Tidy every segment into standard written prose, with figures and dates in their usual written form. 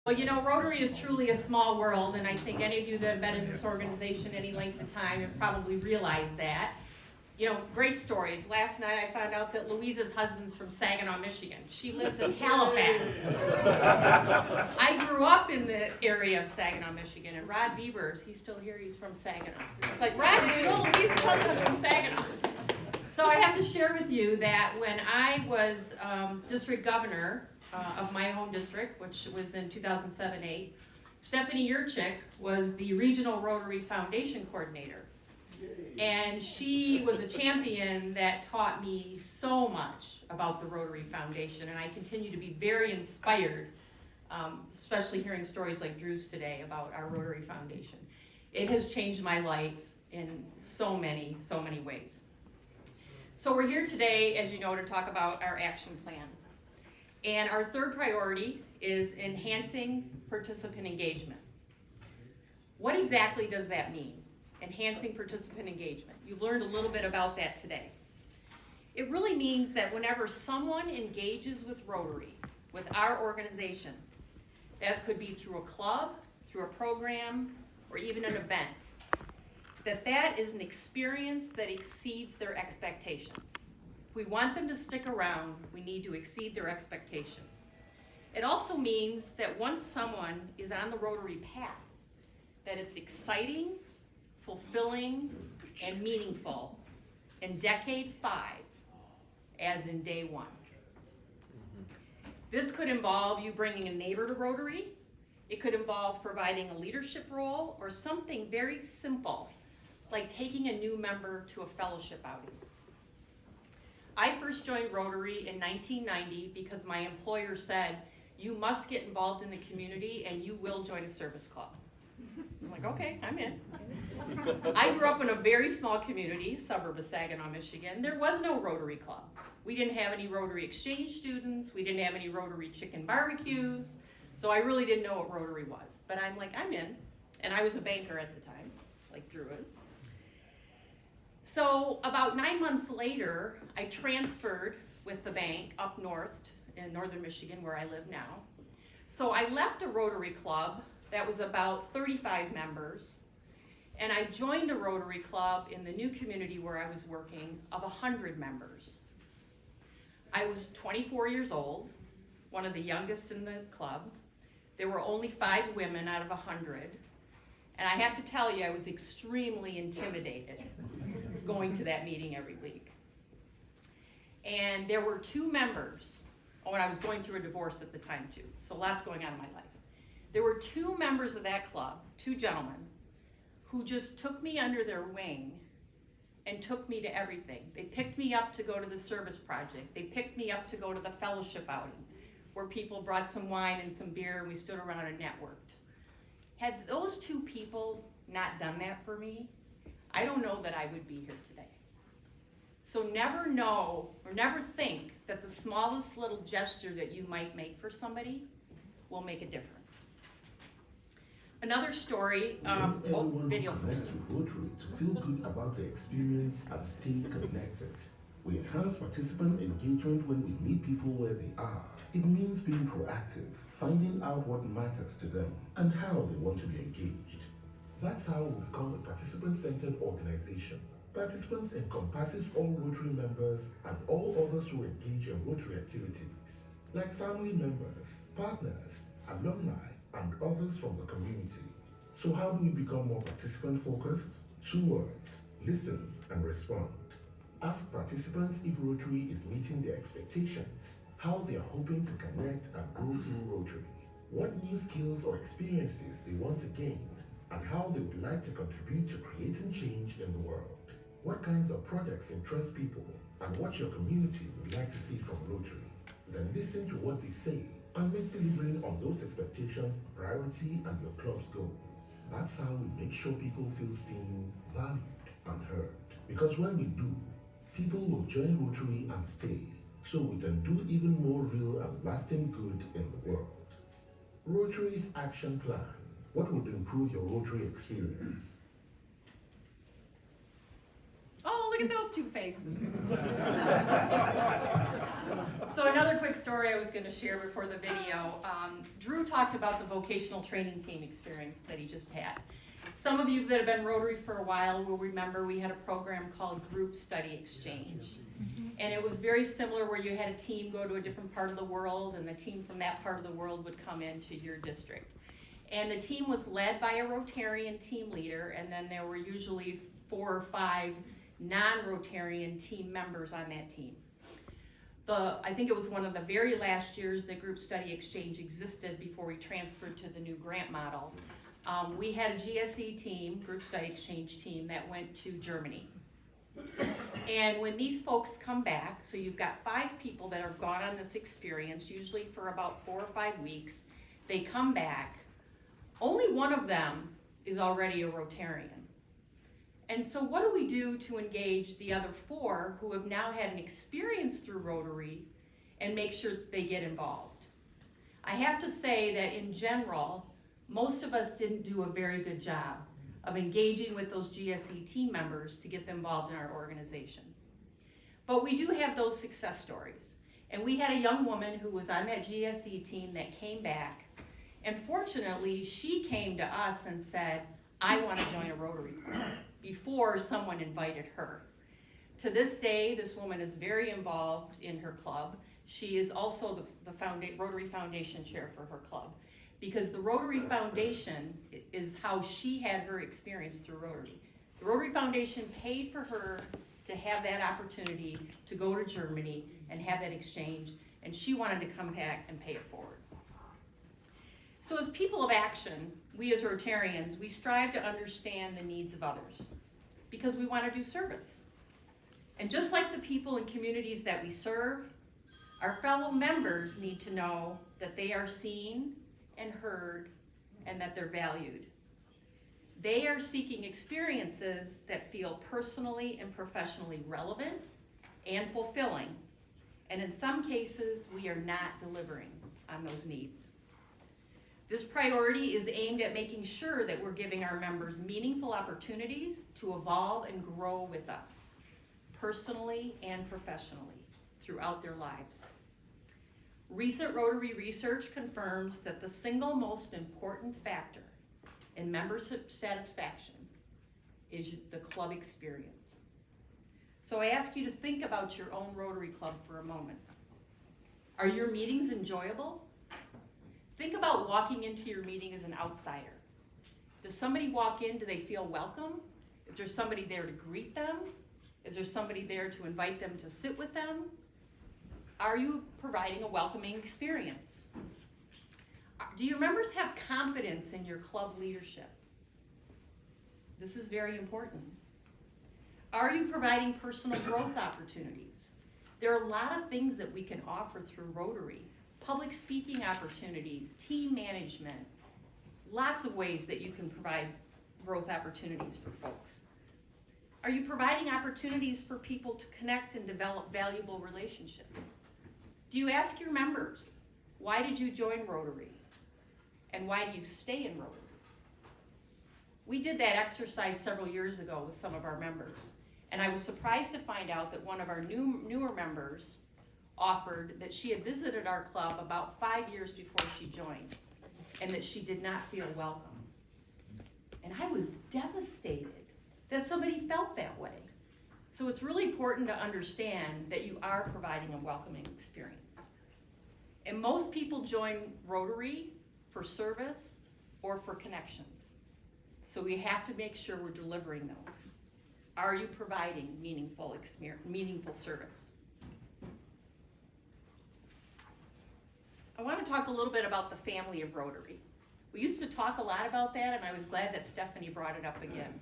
Well, Rotary is truly a small world, and I think any of you that have been in this organization any length of time have probably realized that. Great stories. Last night I found out that Louisa's husband's from Saginaw, Michigan. She lives in Halifax. I grew up in the area of Saginaw, Michigan, and Rod Beavers, he's still here, he's from Saginaw. It's like, Rod, Louisa's husband's from Saginaw. So I have to share with you that when I was district governor of my home district, which was in 2007-8, Stephanie Yurchik was the regional Rotary Foundation coordinator. And she was a champion that taught me so much about the Rotary Foundation, and I continue to be very inspired, especially hearing stories like Drew's today about our Rotary Foundation. It has changed my life in so many ways. So we're here today, as you know, to talk about our action plan. And our third priority is enhancing participant engagement. What exactly does that mean? Enhancing participant engagement. You've learned a little bit about that today. It really means that whenever someone engages with Rotary, with our organization, that could be through a club, through a program, or even an event, that is an experience that exceeds their expectations. If we want them to stick around, we need to exceed their expectation. It also means that once someone is on the Rotary path, that it's exciting, fulfilling, and meaningful in decade 5, as in day 1. This could involve you bringing a neighbor to Rotary. It could involve providing a leadership role or something very simple, like taking a new member to a fellowship outing. I first joined Rotary in 1990 because my employer said, you must get involved in the community and you will join a service club. I'm like, okay, I'm in. I grew up in a very small community, suburb of Saginaw, Michigan. There was no Rotary Club. We didn't have any Rotary exchange students. We didn't have any Rotary chicken barbecues. So I really didn't know what Rotary was. But I'm like, I'm in. And I was a banker at the time, like Drew is. So about 9 months later, I transferred with the bank up north in northern Michigan, where I live now. So I left a Rotary Club that was about 35 members, and I joined a Rotary Club in the new community where I was working of 100 members. I was 24 years old, one of the youngest in the club. There were only 5 women out of 100, and I have to tell you, I was extremely intimidated going to that meeting every week. And there were 2 members, and I was going through a divorce at the time too, so lots going on in my life. There were 2 members of that club, 2 gentlemen, who just took me under their wing and took me to everything. They picked me up to go to the service project. They picked me up to go to the fellowship outing, where people brought some wine and some beer and we stood around and networked. Had those 2 people not done that for me, I don't know that I would be here today. So never know or never think that the smallest little gesture that you might make for somebody will make a difference. Another story, video connects with Rotary to feel good about the experience and stay connected. We enhance participant engagement when we meet people where they are. It means being proactive, finding out what matters to them and how they want to be engaged. That's how we become a participant-centered organization. Participants encompasses all Rotary members and all others who engage in Rotary activities, like family members, partners, alumni, and others from the community. So how do we become more participant-focused? 2 words: listen and respond. Ask participants if Rotary is meeting their expectations, how they are hoping to connect and grow through Rotary, what new skills or experiences they want to gain, and how they would like to contribute to creating change in the world. What kinds of projects interest people, and what your community would like to see from Rotary. Then listen to what they say and make delivering on those expectations a priority and your club's goal. That's how we make sure people feel seen, valued, and heard. Because when we do, people will join Rotary and stay, so we can do even more real and lasting good in the world. Rotary's action plan. What would improve your Rotary experience? Oh, look at those two faces. So another quick story I was going to share before the video. Drew talked about the vocational training team experience that he just had. Some of you that have been Rotary for a while will remember we had a program called Group Study Exchange. And it was very similar where you had a team go to a different part of the world, and the team from that part of the world would come into your district. And the team was led by a Rotarian team leader, and then there were usually 4 or 5 non-Rotarian team members on that team. I think it was one of the very last years that Group Study Exchange existed before we transferred to the new grant model. We had a GSE team, Group Study Exchange team, that went to Germany. And when these folks come back, so you've got 5 people that have gone on this experience, usually for about 4 or 5 weeks, they come back, only one of them is already a Rotarian. And so what do we do to engage the other 4 who have now had an experience through Rotary and make sure they get involved? I have to say that in general, most of us didn't do a very good job of engaging with those GSE team members to get them involved in our organization. But we do have those success stories. And we had a young woman who was on that GSE team that came back, and fortunately she came to us and said, I want to join a Rotary Club, before someone invited her. To this day, this woman is very involved in her club. She is also the Rotary Foundation chair for her club, because the Rotary Foundation is how she had her experience through Rotary. The Rotary Foundation paid for her to have that opportunity to go to Germany and have that exchange, and she wanted to come back and pay it forward. So as people of action, we as Rotarians, we strive to understand the needs of others because we want to do service. And just like the people and communities that we serve, our fellow members need to know that they are seen and heard and that they're valued. They are seeking experiences that feel personally and professionally relevant and fulfilling. And in some cases, we are not delivering on those needs. This priority is aimed at making sure that we're giving our members meaningful opportunities to evolve and grow with us, personally and professionally, throughout their lives. Recent Rotary research confirms that the single most important factor in membership satisfaction is the club experience. So I ask you to think about your own Rotary Club for a moment. Are your meetings enjoyable? Think about walking into your meeting as an outsider. Does somebody walk in, do they feel welcome? Is there somebody there to greet them? Is there somebody there to invite them to sit with them? Are you providing a welcoming experience? Do your members have confidence in your club leadership? This is very important. Are you providing personal growth opportunities? There are a lot of things that we can offer through Rotary. Public speaking opportunities, team management, lots of ways that you can provide growth opportunities for folks. Are you providing opportunities for people to connect and develop valuable relationships? Do you ask your members, why did you join Rotary? And why do you stay in Rotary? We did that exercise several years ago with some of our members, and I was surprised to find out that one of our newer members offered that she had visited our club about 5 years before she joined, and that she did not feel welcome. And I was devastated that somebody felt that way. So it's really important to understand that you are providing a welcoming experience. And most people join Rotary for service or for connections. So we have to make sure we're delivering those. Are you providing meaningful service? I want to talk a little bit about the family of Rotary. We used to talk a lot about that, and I was glad that Stephanie brought it up again.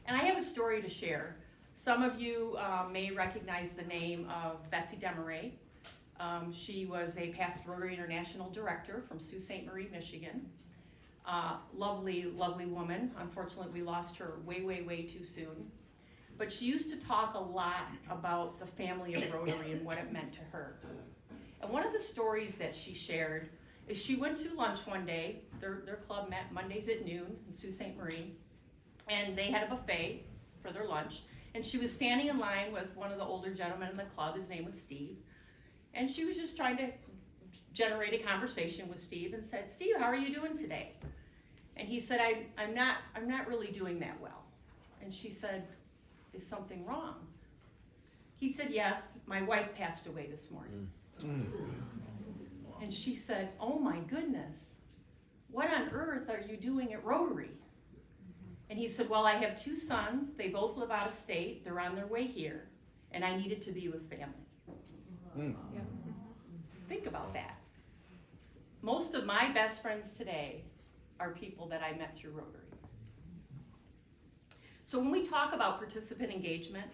And I have a story to share. Some of you may recognize the name of Betsy Demaray. She was a past Rotary International director from Sault Ste. Marie, Michigan. Lovely, lovely woman. Unfortunately, we lost her way, way, way too soon. But she used to talk a lot about the family of Rotary and what it meant to her. And one of the stories that she shared is she went to lunch one day. Their club met Mondays at noon in Sault Ste. Marie, and they had a buffet for their lunch. And she was standing in line with one of the older gentlemen in the club. His name was Steve. And she was just trying to generate a conversation with Steve and said, "Steve, how are you doing today?" And he said, I'm not really doing that well. And she said, "Is something wrong?" He said, "Yes, my wife passed away this morning." And she said, "Oh my goodness, what on earth are you doing at Rotary?" And he said, "Well, I have 2 sons. They both live out of state. They're on their way here. And I needed to be with family." Think about that. Most of my best friends today are people that I met through Rotary. So when we talk about participant engagement,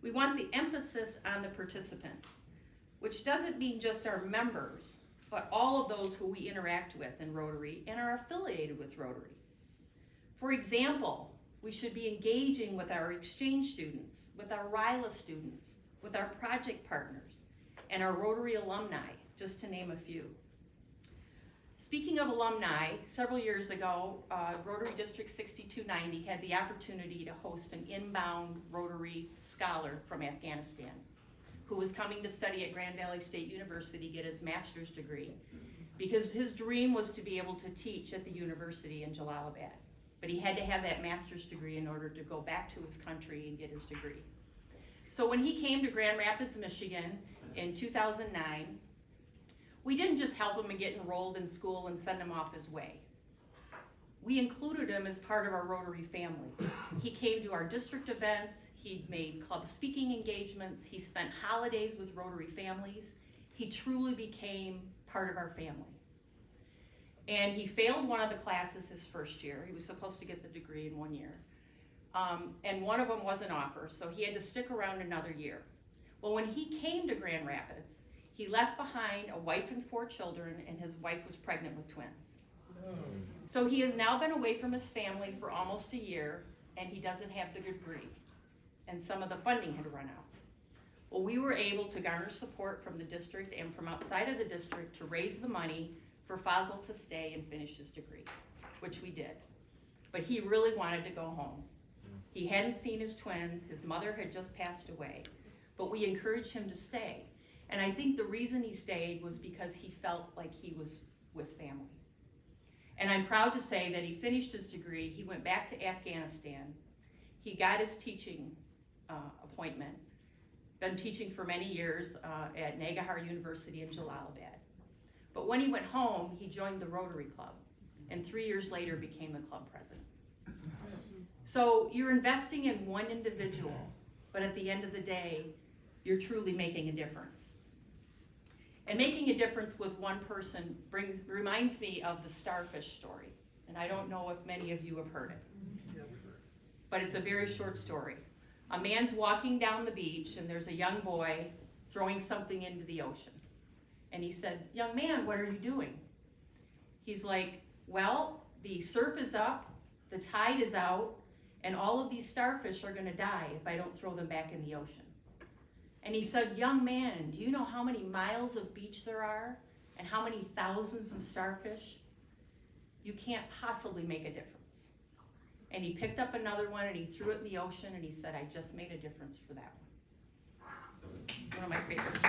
we want the emphasis on the participant, which doesn't mean just our members, but all of those who we interact with in Rotary and are affiliated with Rotary. For example, we should be engaging with our exchange students, with our RILA students, with our project partners, and our Rotary alumni, just to name a few. Speaking of alumni, several years ago, Rotary District 6290 had the opportunity to host an inbound Rotary scholar from Afghanistan who was coming to study at Grand Valley State University, get his master's degree, because his dream was to be able to teach at the university in Jalalabad. But he had to have that master's degree in order to go back to his country and get his degree. So when he came to Grand Rapids, Michigan in 2009, we didn't just help him get enrolled in school and send him off his way. We included him as part of our Rotary family. He came to our district events, he made club speaking engagements, he spent holidays with Rotary families. He truly became part of our family. And he failed one of the classes his first year. He was supposed to get the degree in 1 year. And one of them wasn't offered, so he had to stick around another year. Well, when he came to Grand Rapids, he left behind a wife and 4 children, and his wife was pregnant with twins. So he has now been away from his family for almost a year, and he doesn't have the degree. And some of the funding had run out. Well, we were able to garner support from the district and from outside of the district to raise the money for Fazil to stay and finish his degree, which we did. But he really wanted to go home. He hadn't seen his twins, his mother had just passed away, but we encouraged him to stay. And I think the reason he stayed was because he felt like he was with family. And I'm proud to say that he finished his degree, he went back to Afghanistan, he got his teaching appointment, been teaching for many years at Nagahar University in Jalalabad. But when he went home, he joined the Rotary Club, and 3 years later became the club president. So you're investing in one individual, but at the end of the day, you're truly making a difference. And making a difference with one person reminds me of the starfish story. And I don't know if many of you have heard it, but it's a very short story. A man's walking down the beach, and there's a young boy throwing something into the ocean. And he said, "Young man, what are you doing?" He's like, "Well, the surf is up, the tide is out, and all of these starfish are gonna die if I don't throw them back in the ocean." And he said, "Young man, do you know how many miles of beach there are and how many thousands of starfish? You can't possibly make a difference." And he picked up another one and he threw it in the ocean and he said, "I just made a difference for that one." One of my favorites.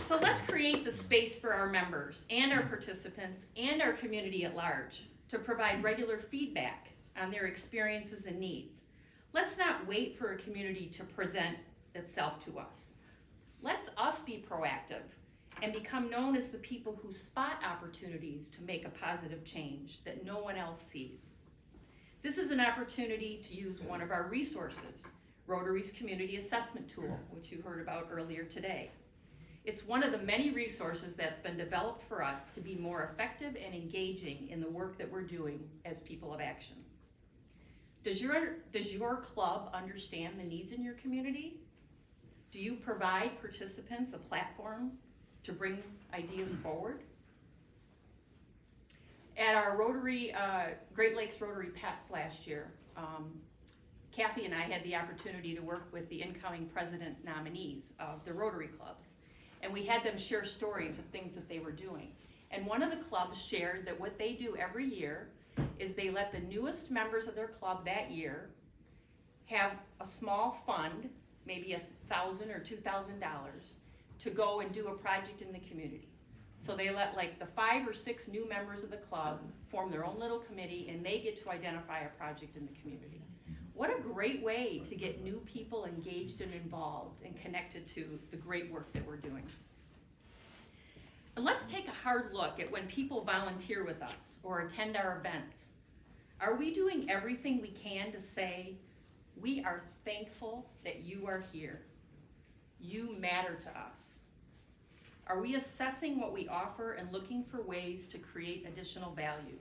So let's create the space for our members and our participants and our community at large to provide regular feedback on their experiences and needs. Let's not wait for a community to present itself to us. Let's us be proactive and become known as the people who spot opportunities to make a positive change that no one else sees. This is an opportunity to use one of our resources, Rotary's Community Assessment Tool, which you heard about earlier today. It's one of the many resources that's been developed for us to be more effective and engaging in the work that we're doing as people of action. Does your club understand the needs in your community? Do you provide participants a platform to bring ideas forward? At our Rotary, Great Lakes Rotary Pets last year, Kathy and I had the opportunity to work with the incoming president nominees of the Rotary clubs. And we had them share stories of things that they were doing. And one of the clubs shared that what they do every year is they let the newest members of their club that year have a small fund, maybe $1,000 or $2,000, to go and do a project in the community. So they let like the 5 or 6 new members of the club form their own little committee, and they get to identify a project in the community. What a great way to get new people engaged and involved and connected to the great work that we're doing. And let's take a hard look at when people volunteer with us or attend our events. Are we doing everything we can to say, we are thankful that you are here. You matter to us. Are we assessing what we offer and looking for ways to create additional value?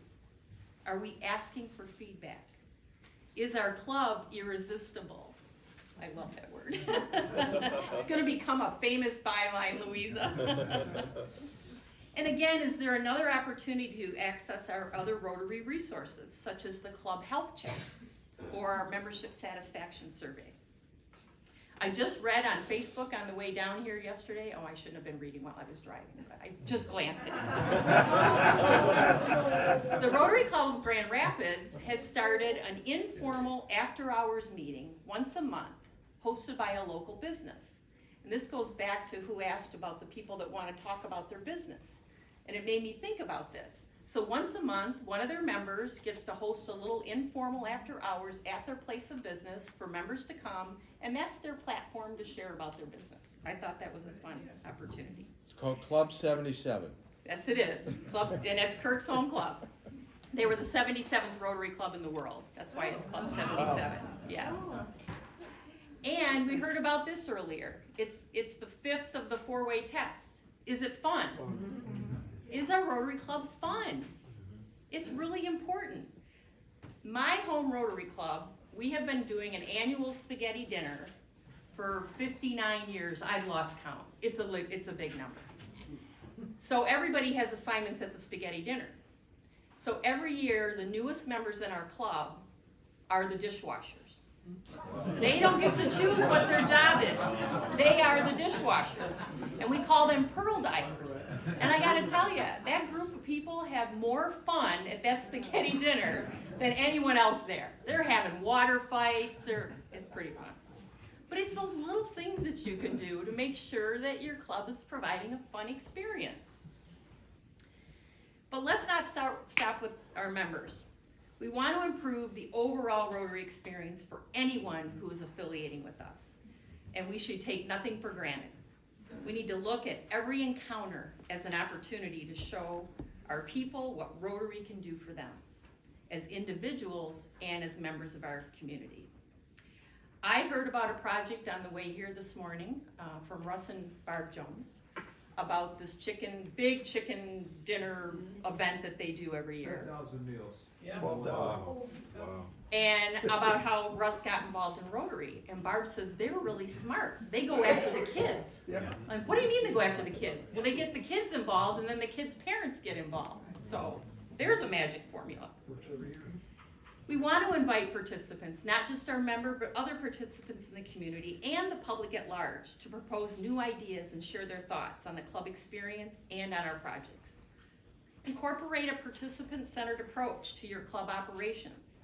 Are we asking for feedback? Is our club irresistible? I love that word. It's going to become a famous byline, Louisa. And again, is there another opportunity to access our other Rotary resources, such as the club health check or our membership satisfaction survey? I just read on Facebook on the way down here yesterday. Oh, I shouldn't have been reading while I was driving, but I just glanced at it. The Rotary Club of Grand Rapids has started an informal after-hours meeting once a month, hosted by a local business. And this goes back to who asked about the people that want to talk about their business. And it made me think about this. So once a month, one of their members gets to host a little informal after hours at their place of business for members to come, and that's their platform to share about their business. I thought that was a fun opportunity. It's called Club 77. Yes, it is. Clubs, and that's Kirk's home club. They were the 77th Rotary Club in the world. That's why it's Club 77. Yes. And we heard about this earlier. It's the 5th of the 4-way test. Is it fun? Is our Rotary Club fun? It's really important. My home Rotary Club, we have been doing an annual spaghetti dinner for 59 years. I've lost count. It's a big number. So everybody has assignments at the spaghetti dinner. So every year, the newest members in our club are the dishwashers. They don't get to choose what their job is. They are the dishwashers. And we call them pearl divers. And I gotta tell you, that group of people have more fun at that spaghetti dinner than anyone else there. They're having water fights, it's pretty fun. But it's those little things that you can do to make sure that your club is providing a fun experience. But let's not stop with our members. We want to improve the overall Rotary experience for anyone who is affiliating with us. And we should take nothing for granted. We need to look at every encounter as an opportunity to show our people what Rotary can do for them, as individuals and as members of our community. I heard about a project on the way here this morning from Russ and Barb Jones about this big chicken dinner event that they do every year. 10,000 meals. Yeah. 12,000. Wow. And about how Russ got involved in Rotary. And Barb says they were really smart. They go after the kids. Yeah. Like, what do you mean they go after the kids? Well, they get the kids involved, and then the kids' parents get involved. So there's a magic formula. Works every year. We want to invite participants, not just our member, but other participants in the community and the public at large, to propose new ideas and share their thoughts on the club experience and on our projects. Incorporate a participant-centered approach to your club operations.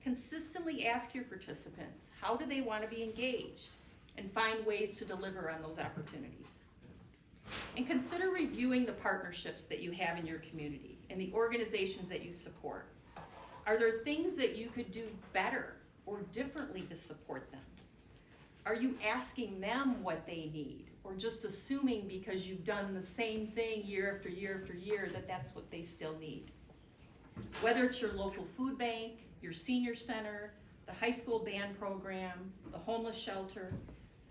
Consistently ask your participants, how do they want to be engaged? And find ways to deliver on those opportunities. And consider reviewing the partnerships that you have in your community and the organizations that you support. Are there things that you could do better or differently to support them? Are you asking them what they need, or just assuming because you've done the same thing year after year after year that that's what they still need? Whether it's your local food bank, your senior center, the high school band program, the homeless shelter,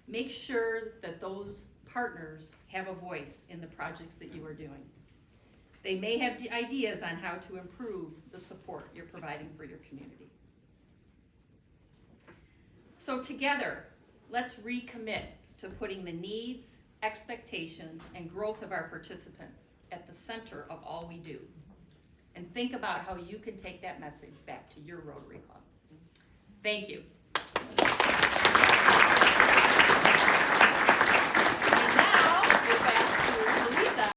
make sure that those partners have a voice in the projects that you are doing. They may have ideas on how to improve the support you're providing for your community. So together, let's recommit to putting the needs, expectations, and growth of our participants at the center of all we do. And think about how you can take that message back to your Rotary Club. Thank you.